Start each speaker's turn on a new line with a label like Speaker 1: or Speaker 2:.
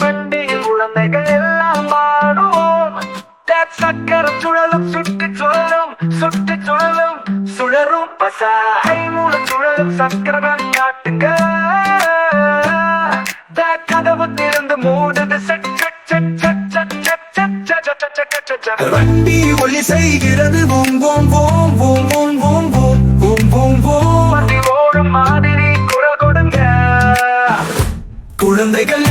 Speaker 1: வண்டியில் குழந்தைகள் எல்லாம் மாறுவோம். சக்கரம் சுழலும் சுட்டு சுழலும் சுட்டு சுழலும் சுழரும் பசாய் மூலம் சுழலும் சக்கரம் காட்டுங்க. கதவு திறந்து மூடுது வண்டி ஒலி செய்கிறது boom boom boom boom boom boom boom boom boom boom. ஓடும் மாதிரி குரல் கொடுங்க குழந்தைகள்